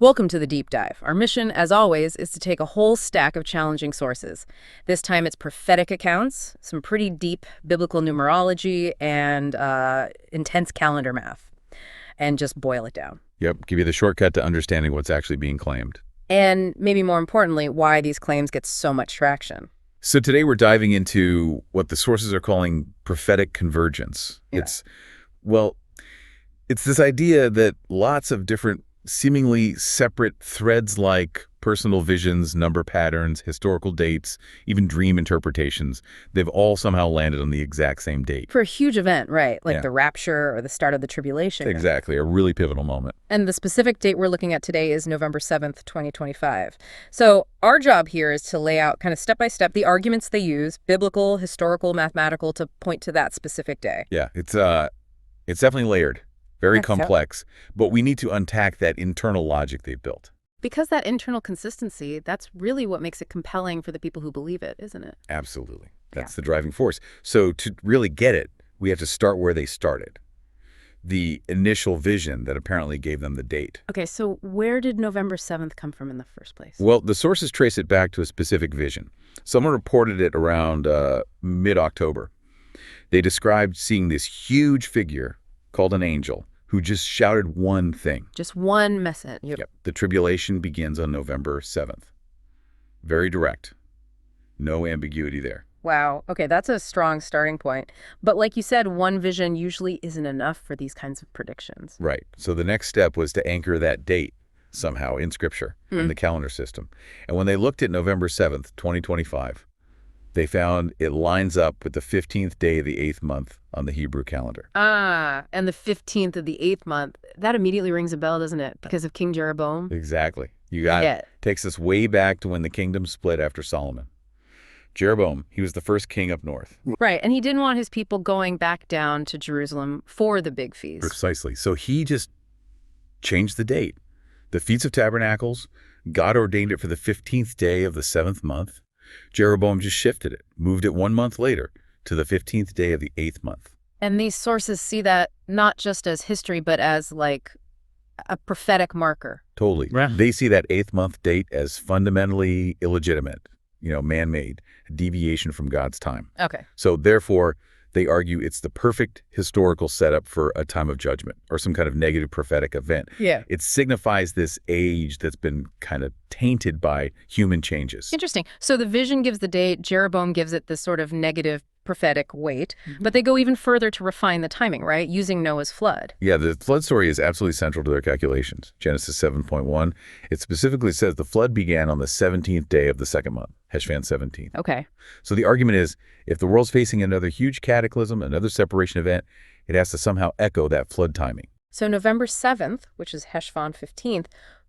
Welcome to the Deep Dive. Our mission, as always, is to take a whole stack of challenging sources. This time it's prophetic accounts, some pretty deep biblical numerology, and intense calendar math, and just boil it down. Yep, give you the shortcut to understanding what's actually being claimed. And maybe more importantly, why these claims get so much traction. So today we're diving into what the sources are calling prophetic convergence. Yeah. It's this idea that lots of different seemingly separate threads like personal visions, number patterns, historical dates, even dream interpretations, they've all somehow landed on the exact same date. For a huge event, right? Like Yeah. the rapture or the start of the tribulation. Exactly, a really pivotal moment. And the specific date we're looking at today is November 7th, 2025. So our job here is to lay out kind of step by step the arguments they use, biblical, historical, mathematical, to point to that specific day. Yeah, it's definitely layered, very That's so- complex, but we need to unpack that internal logic they've built. Because that internal consistency, that's really what makes it compelling for the people who believe it, isn't it? Absolutely. That's the driving force. So to really get it, we have to start where they started. The initial vision that apparently gave them the date. Okay, so where did November 7th come from in the first place? Well, the sources trace it back to a specific vision. Someone reported it around mid-October. They described seeing this huge figure called an angel who just shouted one thing. Just one message. Yep. The tribulation begins on November 7th. Very direct. No ambiguity there. Wow. Okay, that's a strong starting point. But like you said, one vision usually isn't enough for these kinds of predictions. Right. So the next step was to anchor that date somehow in Scripture, in the calendar system. And when they looked at November 7th, 2025, they found it lines up with the 15th day of the 8th month on the Hebrew calendar. Ah, and the 15th of the 8th month, that immediately rings a bell, doesn't it? Because of King Jeroboam. Exactly. You got Yeah. it. Takes us way back to when the kingdom split after Solomon. Jeroboam, he was the first king up north. Right, and he didn't want his people going back down to Jerusalem for the big feast. Precisely. So he just changed the date. The Feast of Tabernacles, God ordained it for the 15th day of the 7th month. Jeroboam just shifted it, moved it 1 month later to the 15th day of the 8th month. And these sources see that not just as history, but as like a prophetic marker. Totally. Right. They see that 8th month date as fundamentally illegitimate, man-made, a deviation from God's time. Okay. So therefore, they argue it's the perfect historical setup for a time of judgment or some kind of negative prophetic event. Yeah. It signifies this age that's been kind of tainted by human changes. Interesting. So the vision gives the date, Jeroboam gives it this sort of negative prophetic weight, but they go even further to refine the timing, right? Using Noah's flood. Yeah, the flood story is absolutely central to their calculations. Genesis 7.1, it specifically says the flood began on the 17th day of the second month, Heshvan 17th. Okay. So the argument is, if the world's facing another huge cataclysm, another separation event, it has to somehow echo that flood timing. So November 7th, which is Heshvan 15th,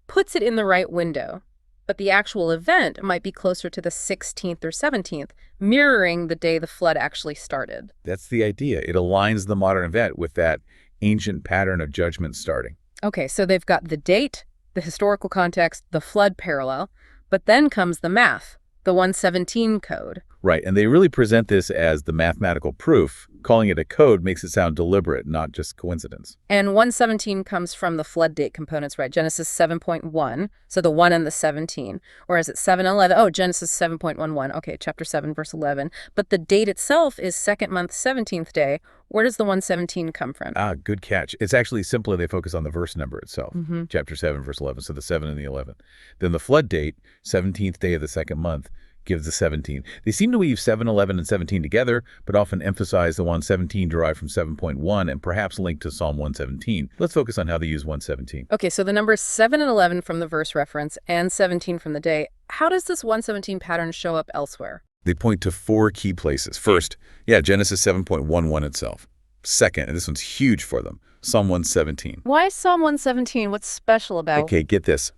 puts it in the right window. But the actual event might be closer to the 16th or 17th, mirroring the day the flood actually started. That's the idea. It aligns the modern event with that ancient pattern of judgment starting. Okay, so they've got the date, the historical context, the flood parallel, but then comes the math, the 117 code. Right, and they really present this as the mathematical proof. Calling it a code makes it sound deliberate, not just coincidence. And 117 comes from the flood date components, right? Genesis 7.1, so the 1 and the 17. Whereas at 7:11, Genesis 7.11, okay, chapter 7, verse 11. But the date itself is second month, 17th day. Where does the 117 come from? Good catch. It's actually simpler. They focus on the verse number itself, chapter 7, verse 11, so the 7 and the 11. Then the flood date, 17th day of the second month, gives the 17. They seem to weave 7, 11, and 17 together, but often emphasize the 117 derived from 7.1 and perhaps linked to Psalm 117. Let's focus on how they use 117. Okay, so the numbers 7 and 11 from the verse reference and 17 from the day. How does this 117 pattern show up elsewhere? They point to 4 key places. First, Genesis 7.11 itself. Second, and this one's huge for them, Psalm 117. Why Psalm 117? What's special about? Okay, get this.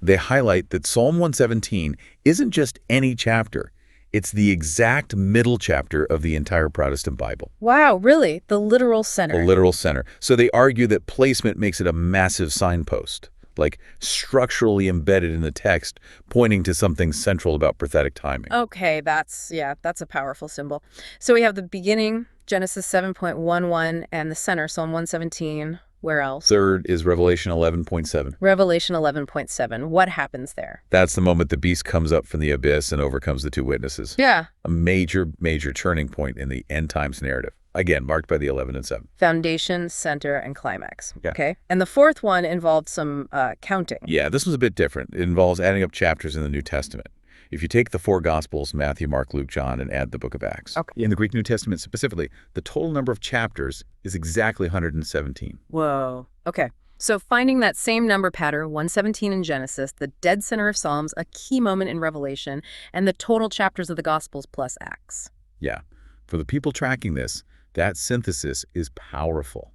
They highlight that Psalm 117 isn't just any chapter. It's the exact middle chapter of the entire Protestant Bible. Wow, really? The literal center. The literal center. So they argue that placement makes it a massive signpost, like structurally embedded in the text, pointing to something central about prophetic timing. Okay, that's a powerful symbol. So we have the beginning, Genesis 7.11, and the center, Psalm 117. Where else? Third is Revelation 11.7. Revelation 11.7. What happens there? That's the moment the beast comes up from the abyss and overcomes the two witnesses. Yeah. A major, major turning point in the end times narrative. Again, marked by the 11 and 7. Foundation, center, and climax. Yeah. Okay. And the fourth one involved some counting. Yeah, this one's a bit different. It involves adding up chapters in the New Testament. If you take the four Gospels, Matthew, Mark, Luke, John, and add the book of Acts. Okay. In the Greek New Testament specifically, the total number of chapters is exactly 117. Whoa. Okay. So finding that same number pattern, 117 in Genesis, the dead center of Psalms, a key moment in Revelation, and the total chapters of the Gospels plus Acts. Yeah. For the people tracking this, that synthesis is powerful.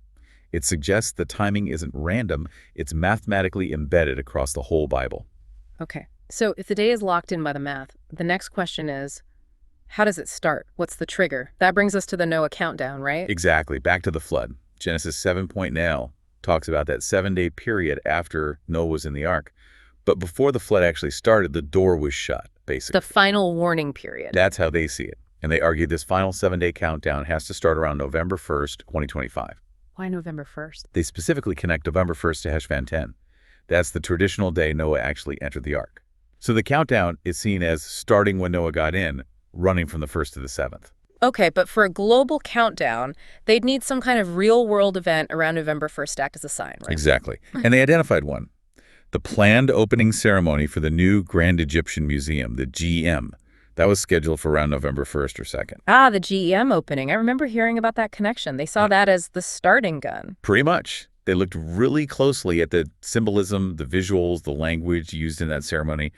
It suggests the timing isn't random, it's mathematically embedded across the whole Bible. Okay. So if the day is locked in by the math, the next question is, how does it start? What's the trigger? That brings us to the Noah countdown, right? Exactly. Back to the flood. Genesis 7.0 talks about that 7-day period after Noah was in the ark. But before the flood actually started, the door was shut, basically. The final warning period. That's how they see it. And they argue this final 7-day countdown has to start around November 1st, 2025. Why November 1st? They specifically connect November 1st to Heshvan 10. That's the traditional day Noah actually entered the ark. So the countdown is seen as starting when Noah got in, running from the 1st to the 7th. Okay, but for a global countdown, they'd need some kind of real-world event around November 1st to act as a sign, right? Exactly. And they identified one. The planned opening ceremony for the new Grand Egyptian Museum, the GEM. That was scheduled for around November 1st or 2nd. Ah, the GEM opening. I remember hearing about that connection. They saw that as the starting gun. Pretty much. They looked really closely at the symbolism, the visuals, the language used in that ceremony,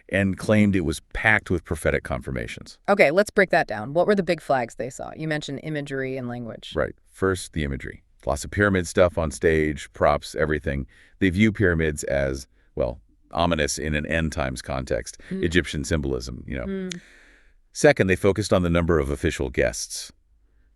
and claimed it was packed with prophetic confirmations. Okay, let's break that down. What were the big flags they saw? You mentioned imagery and language. Right. First, the imagery. Lots of pyramid stuff on stage, props, everything. They view pyramids as, well, ominous in an end times context, Egyptian symbolism, you know. Second, they focused on the number of official guests.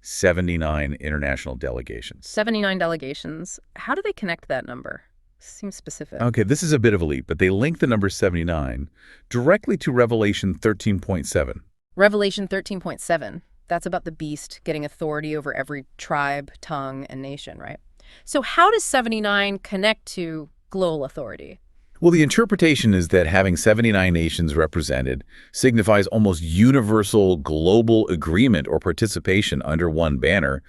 79 international delegations. 79 delegations. How do they connect that number? Seems specific. Okay, this is a bit of a leap, but they link the number 79 directly to Revelation 13.7. Revelation 13.7. That's about the beast getting authority over every tribe, tongue, and nation, right? So how does 79 connect to global authority? Well, the interpretation is that having 79 nations represented signifies almost universal global agreement or participation under one banner,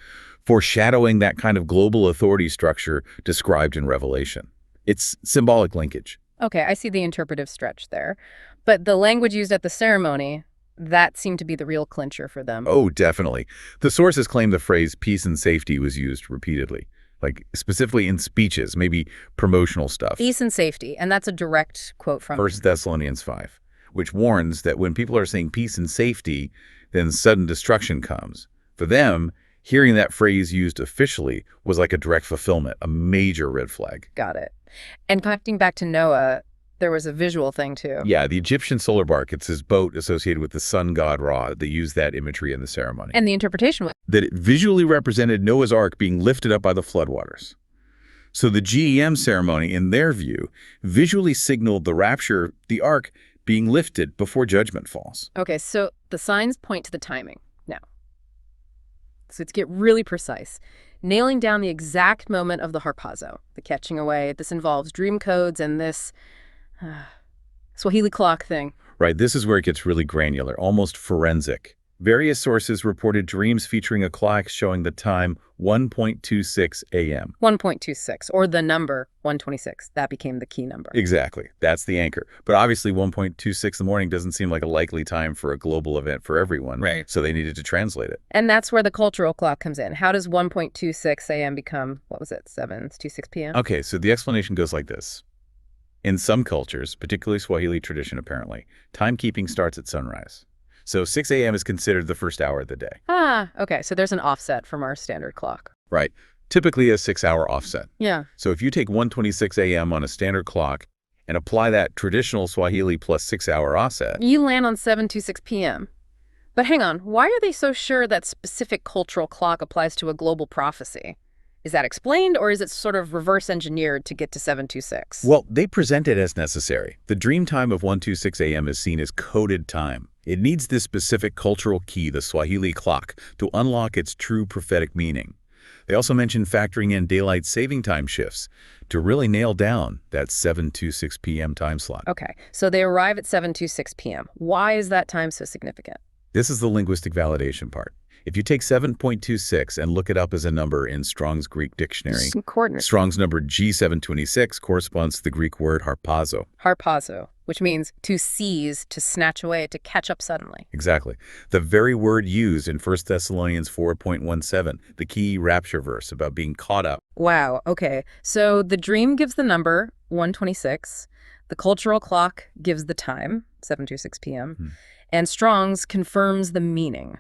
foreshadowing that kind of global authority structure described in Revelation. It's symbolic linkage. Okay, I see the interpretive stretch there. But the language used at the ceremony, that seemed to be the real clincher for them. Oh, definitely. The sources claim the phrase peace and safety was used repeatedly, like specifically in speeches, maybe promotional stuff. Peace and safety, and that's a direct quote from 1 Thessalonians 5, which warns that when people are saying peace and safety, then sudden destruction comes. For them, hearing that phrase used officially was like a direct fulfillment, a major red flag. Got it. And connecting back to Noah, there was a visual thing too. Yeah, the Egyptian solar bark, it's his boat associated with the sun god Ra. They used that imagery in the ceremony. And the interpretation was that it visually represented Noah's Ark being lifted up by the floodwaters. So the GEM ceremony, in their view, visually signaled the rapture, the Ark, being lifted before judgment falls. Okay, so the signs point to the timing now. So to get really precise, nailing down the exact moment of the harpazo, the catching away. This involves dream codes and this Swahili clock thing. Right, this is where it gets really granular, almost forensic. Various sources reported dreams featuring a clock showing the time 1.26 a.m. 1.26, or the number 126. That became the key number. Exactly. That's the anchor. But obviously 1.26 in the morning doesn't seem like a likely time for a global event for everyone. Right. So they needed to translate it. And that's where the cultural clock comes in. How does 1.26 a.m. become, what was it, 7:26 p.m.? Okay, so the explanation goes like this. In some cultures, particularly Swahili tradition apparently, timekeeping starts at sunrise. So 6 a.m. is considered the first hour of the day. Ah, okay. So there's an offset from our standard clock. Right. Typically a 6-hour offset. Yeah. So if you take 1:26 a.m. on a standard clock and apply that traditional Swahili plus 6-hour offset, you land on 7:26 p.m. But hang on, why are they so sure that specific cultural clock applies to a global prophecy? Is that explained, or is it sort of reverse engineered to get to 7:26? Well, they present it as necessary. The dream time of 1:26 a.m. is seen as coded time. It needs this specific cultural key, the Swahili clock, to unlock its true prophetic meaning. They also mention factoring in daylight saving time shifts to really nail down that 7 to 6 p.m. time slot. Okay, so they arrive at 7 to 6 p.m. Why is that time so significant? This is the linguistic validation part. If you take 7.26 and look it up as a number in Strong's Greek dictionary, Coordinates. Strong's number G726 corresponds to the Greek word harpazo. Harpazo, which means to seize, to snatch away, to catch up suddenly. Exactly. The very word used in 1 Thessalonians 4.17, the key rapture verse about being caught up. Wow, okay. So the dream gives the number, 126. The cultural clock gives the time, 7:26 p.m. And Strong's confirms the meaning.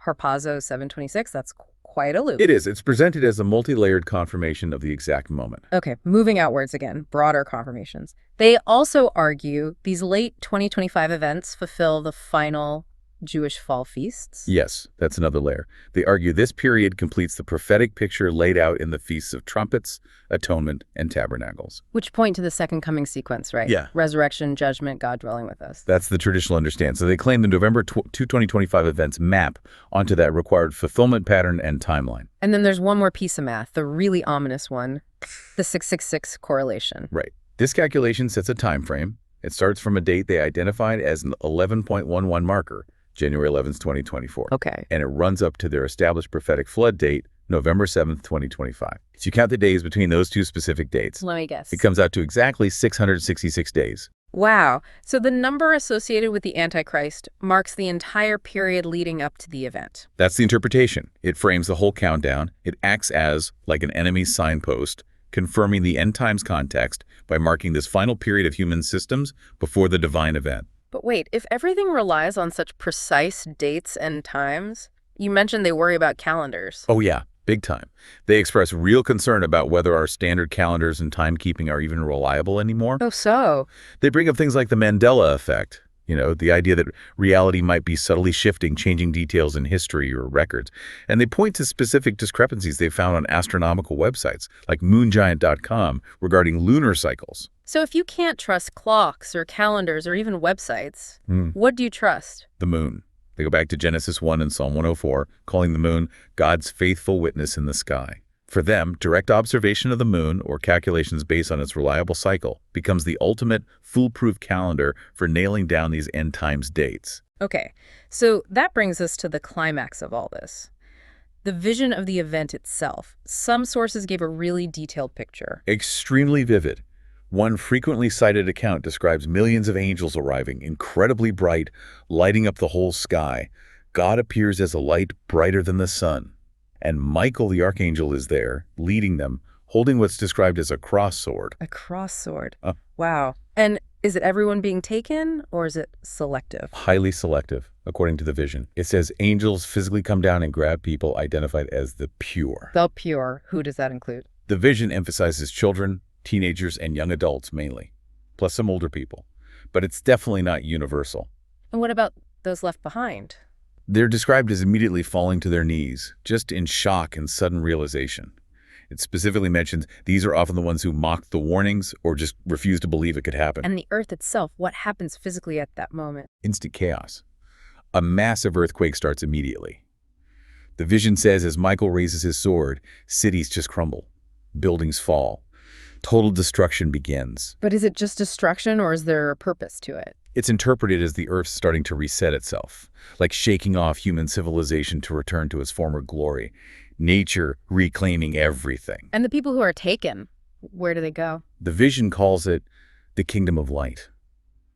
Harpazo 7:26, that's quite a loop. It is. It's presented as a multi-layered confirmation of the exact moment. Okay, moving outwards again, broader confirmations. They also argue these late 2025 events fulfill the final Jewish fall feasts. Yes, that's another layer. They argue this period completes the prophetic picture laid out in the Feasts of Trumpets, Atonement, and Tabernacles. Which point to the second coming sequence, right? Yeah. Resurrection, judgment, God dwelling with us. That's the traditional understand. So they claim the November 2025 events map onto that required fulfillment pattern and timeline. And then there's one more piece of math, the really ominous one, the 666 correlation. Right. This calculation sets a time frame. It starts from a date they identified as an 11.11 marker, January 11th, 2024. Okay. And it runs up to their established prophetic flood date, November 7th, 2025. So you count the days between those two specific dates. Let me guess. It comes out to exactly 666 days. Wow. So the number associated with the Antichrist marks the entire period leading up to the event. That's the interpretation. It frames the whole countdown. It acts as like an enemy's signpost, confirming the end times context by marking this final period of human systems before the divine event. But wait, if everything relies on such precise dates and times, you mentioned they worry about calendars. Oh yeah, big time. They express real concern about whether our standard calendars and timekeeping are even reliable anymore. Oh, so? They bring up things like the Mandela effect, the idea that reality might be subtly shifting, changing details in history or records. And they point to specific discrepancies they found on astronomical websites like moongiant.com regarding lunar cycles. So if you can't trust clocks or calendars or even websites, what do you trust? The moon. They go back to Genesis 1 and Psalm 104, calling the moon God's faithful witness in the sky. For them, direct observation of the moon or calculations based on its reliable cycle becomes the ultimate foolproof calendar for nailing down these end times dates. Okay, so that brings us to the climax of all this. The vision of the event itself. Some sources gave a really detailed picture. Extremely vivid. One frequently cited account describes millions of angels arriving, incredibly bright, lighting up the whole sky. God appears as a light brighter than the sun. And Michael the archangel is there, leading them, holding what's described as a cross sword. A cross sword. Wow. And is it everyone being taken, or is it selective? Highly selective, according to the vision. It says angels physically come down and grab people identified as the pure. The pure. Who does that include? The vision emphasizes children, teenagers, and young adults mainly, plus some older people. But it's definitely not universal. And what about those left behind? They're described as immediately falling to their knees, just in shock and sudden realization. It specifically mentions these are often the ones who mocked the warnings or just refused to believe it could happen. And the earth itself, what happens physically at that moment? Instant chaos. A massive earthquake starts immediately. The vision says as Michael raises his sword, cities just crumble. Buildings fall. Total destruction begins. But is it just destruction, or is there a purpose to it? It's interpreted as the Earth starting to reset itself, like shaking off human civilization to return to its former glory. Nature reclaiming everything. And the people who are taken, where do they go? The vision calls it the kingdom of light,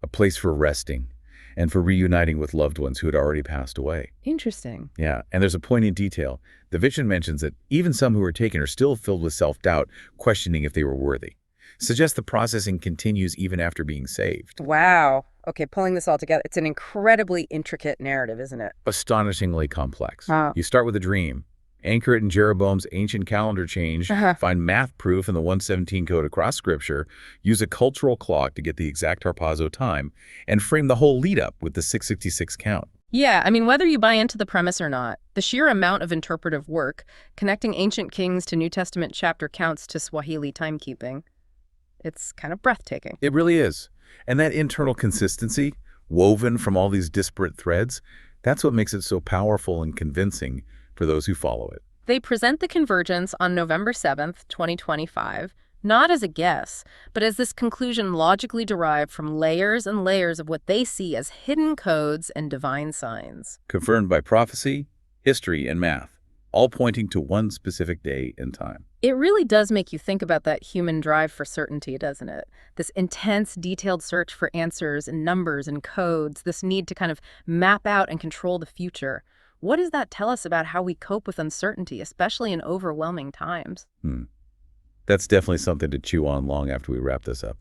a place for resting and for reuniting with loved ones who had already passed away. Interesting. Yeah, and there's a poignant detail. The vision mentions that even some who are taken are still filled with self-doubt, questioning if they were worthy. Suggests the processing continues even after being saved. Wow. Okay, pulling this all together, it's an incredibly intricate narrative, isn't it? Astonishingly complex. Wow. You start with a dream, anchor it in Jeroboam's ancient calendar change, find math proof in the 117 code across scripture, use a cultural clock to get the exact harpazo time, and frame the whole lead up with the 666 count. Yeah, I mean, whether you buy into the premise or not, the sheer amount of interpretive work, connecting ancient kings to New Testament chapter counts to Swahili timekeeping, it's kind of breathtaking. It really is. And that internal consistency, woven from all these disparate threads, that's what makes it so powerful and convincing for those who follow it. They present the convergence on November 7th, 2025, not as a guess, but as this conclusion logically derived from layers and layers of what they see as hidden codes and divine signs. Confirmed by prophecy, history, and math, all pointing to one specific day and time. It really does make you think about that human drive for certainty, doesn't it? This intense, detailed search for answers and numbers and codes, this need to kind of map out and control the future. What does that tell us about how we cope with uncertainty, especially in overwhelming times? That's definitely something to chew on long after we wrap this up.